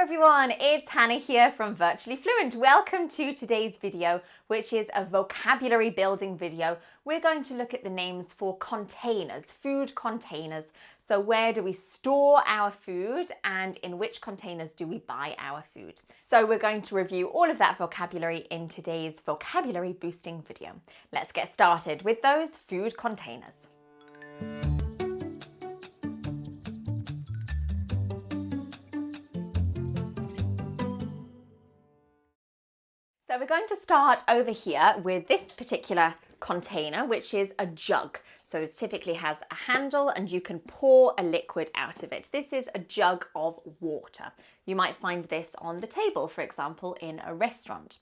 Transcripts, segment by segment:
everyone, it's Hannah here from Virtually Fluent. Welcome to today's video, which is a vocabulary building video. We're going to look at the names for containers, food containers. So where do we store our food and in which containers do we buy our food? So we're going to review all of that vocabulary in today's vocabulary boosting video. Let's get started with those food containers. So we're going to start over here with this particular container, which is a jug. So this typically has a handle and you can pour a liquid out of it. This is a jug of water. You might find this on the table, for example, in a restaurant.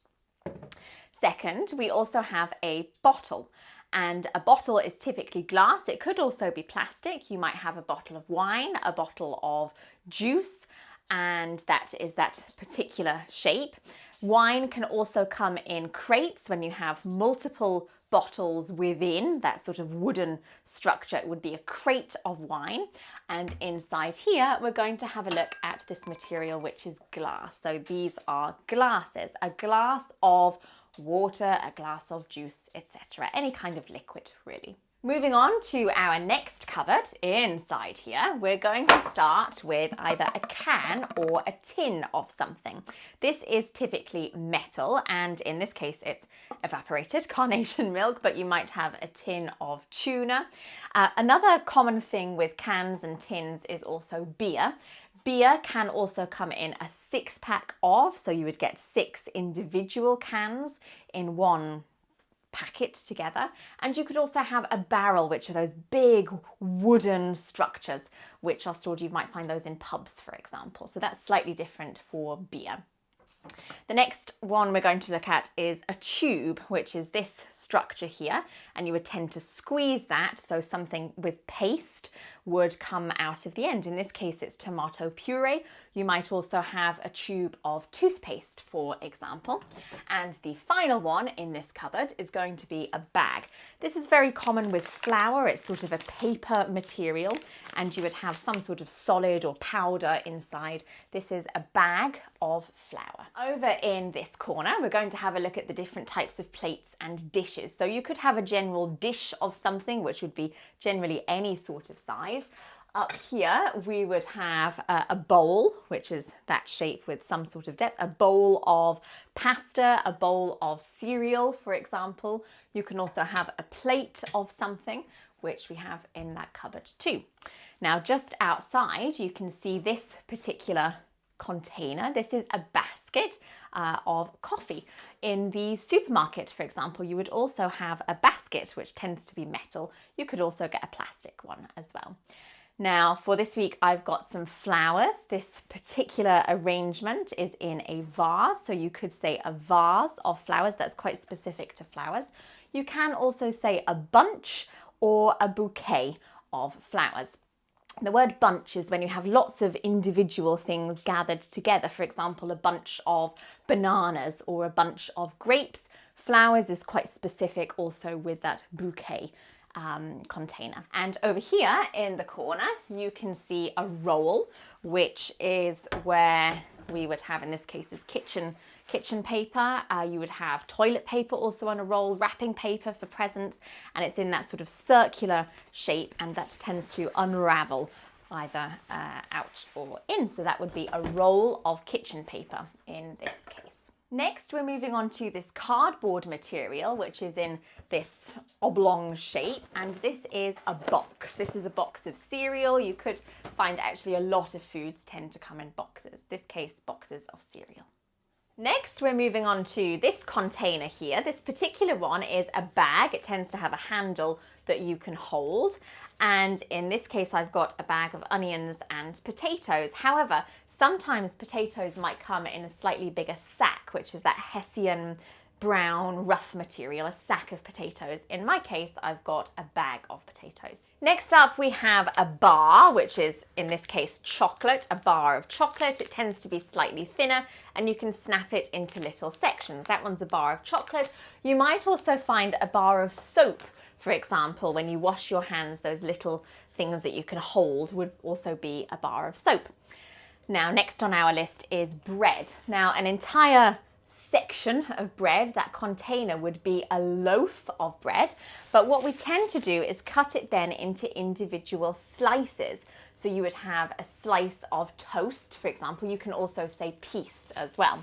Second, we also have a bottle. And a bottle is typically glass. It could also be plastic. You might have a bottle of wine, a bottle of juice, and that is that particular shape. Wine can also come in crates when you have multiple bottles within that sort of wooden structure. It would be a crate of wine. And inside here, we're going to have a look at this material, which is glass. So these are glasses, a glass of water, a glass of juice, etc. Any kind of liquid, really. Moving on to our next cupboard inside here, we're going to start with either a can or a tin of something. This is typically metal, and in this case it's evaporated carnation milk, but you might have a tin of tuna. Another common thing with cans and tins is also beer. Beer can also come in a 6-pack of, so you would get 6 individual cans in one packet together, and you could also have a barrel, which are those big wooden structures which are stored. You might find those in pubs, for example. So that's slightly different for beer. The next one we're going to look at is a tube, which is this structure here, and you would tend to squeeze that so something with paste would come out of the end. In this case it's tomato puree. You might also have a tube of toothpaste, for example. And the final one in this cupboard is going to be a bag. This is very common with flour. It's sort of a paper material and you would have some sort of solid or powder inside. This is a bag of flour. Over in this corner, we're going to have a look at the different types of plates and dishes. So you could have a general dish of something, which would be generally any sort of size. Up here, we would have a bowl, which is that shape with some sort of depth, a bowl of pasta, a bowl of cereal, for example. You can also have a plate of something, which we have in that cupboard too. Now, just outside, you can see this particular container. This is a basket of coffee. In the supermarket, for example, you would also have a basket, which tends to be metal. You could also get a plastic one as well. Now, for this week, I've got some flowers. This particular arrangement is in a vase. So you could say a vase of flowers. That's quite specific to flowers. You can also say a bunch or a bouquet of flowers. The word bunch is when you have lots of individual things gathered together. For example, a bunch of bananas or a bunch of grapes. Flowers is quite specific also with that bouquet container. And over here in the corner, you can see a roll, which is where we would have, in this case, is kitchen paper. You would have toilet paper also on a roll, wrapping paper for presents, and it's in that sort of circular shape, and that tends to unravel either out or in. So that would be a roll of kitchen paper in this case. Next, we're moving on to this cardboard material, which is in this oblong shape, and this is a box. This is a box of cereal. You could find actually a lot of foods tend to come in boxes. This case, boxes of cereal. Next, we're moving on to this container here. This particular one is a bag. It tends to have a handle that you can hold. And in this case, I've got a bag of onions and potatoes. However, sometimes potatoes might come in a slightly bigger sack, which is that Hessian brown rough material, a sack of potatoes. In my case, I've got a bag of potatoes. Next up, we have a bar, which is in this case chocolate, a bar of chocolate. It tends to be slightly thinner and you can snap it into little sections. That one's a bar of chocolate. You might also find a bar of soap, for example. When you wash your hands, those little things that you can hold would also be a bar of soap. Now, next on our list is bread. Now, an entire section of bread, that container, would be a loaf of bread, but what we tend to do is cut it then into individual slices. So you would have a slice of toast, for example. You can also say piece as well.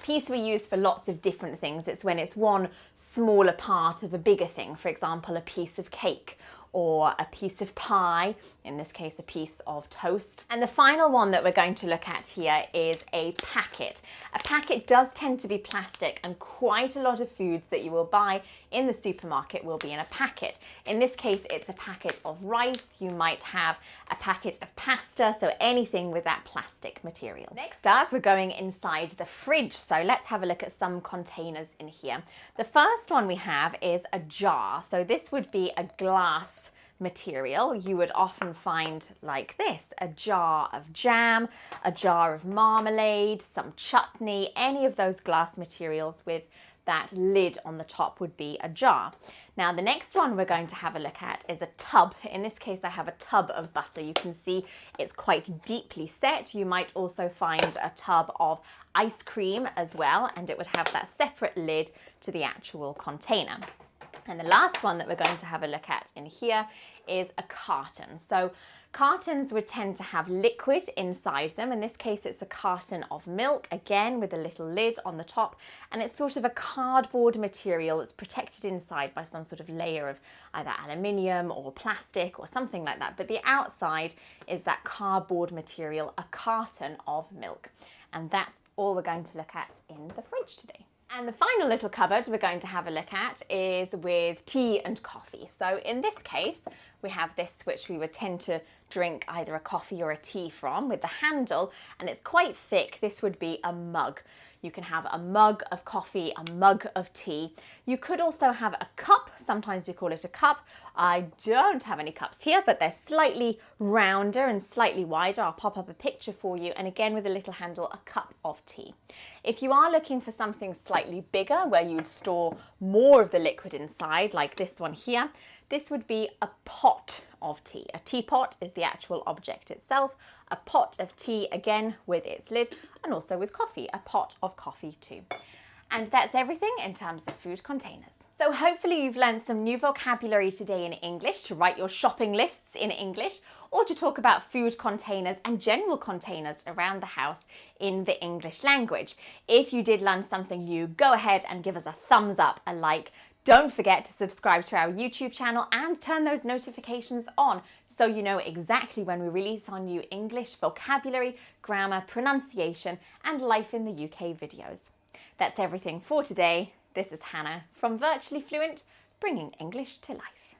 Piece we use for lots of different things. It's when it's one smaller part of a bigger thing, for example, a piece of cake or a piece of pie, in this case a piece of toast. And the final one that we're going to look at here is a packet. A packet does tend to be plastic, and quite a lot of foods that you will buy in the supermarket will be in a packet. In this case, it's a packet of rice. You might have a packet of pasta, so anything with that plastic material. Next up, we're going inside the fridge. So let's have a look at some containers in here. The first one we have is a jar. So this would be a glass material. You would often find like this, a jar of jam, a jar of marmalade, some chutney, any of those glass materials with that lid on the top would be a jar. Now the next one we're going to have a look at is a tub. In this case I have a tub of butter. You can see it's quite deeply set. You might also find a tub of ice cream as well, and it would have that separate lid to the actual container. And the last one that we're going to have a look at in here is a carton. So cartons would tend to have liquid inside them. In this case, it's a carton of milk, again with a little lid on the top, and it's sort of a cardboard material. It's protected inside by some sort of layer of either aluminium or plastic or something like that. But the outside is that cardboard material, a carton of milk. And that's all we're going to look at in the fridge today. And the final little cupboard we're going to have a look at is with tea and coffee. So in this case, we have this which we would tend to drink either a coffee or a tea from, with the handle, and it's quite thick. This would be a mug. You can have a mug of coffee, a mug of tea. You could also have a cup. Sometimes we call it a cup. I don't have any cups here, but they're slightly rounder and slightly wider. I'll pop up a picture for you. And again, with a little handle, a cup of tea. If you are looking for something slightly bigger, where you would store more of the liquid inside, like this one here, this would be a pot of tea. A teapot is the actual object itself. A pot of tea, again, with its lid, and also with coffee, a pot of coffee too. And that's everything in terms of food containers. So hopefully you've learned some new vocabulary today in English to write your shopping lists in English, or to talk about food containers and general containers around the house in the English language. If you did learn something new, go ahead and give us a thumbs up, a like. Don't forget to subscribe to our YouTube channel and turn those notifications on so you know exactly when we release our new English vocabulary, grammar, pronunciation, and life in the UK videos. That's everything for today. This is Hannah from Virtually Fluent, bringing English to life.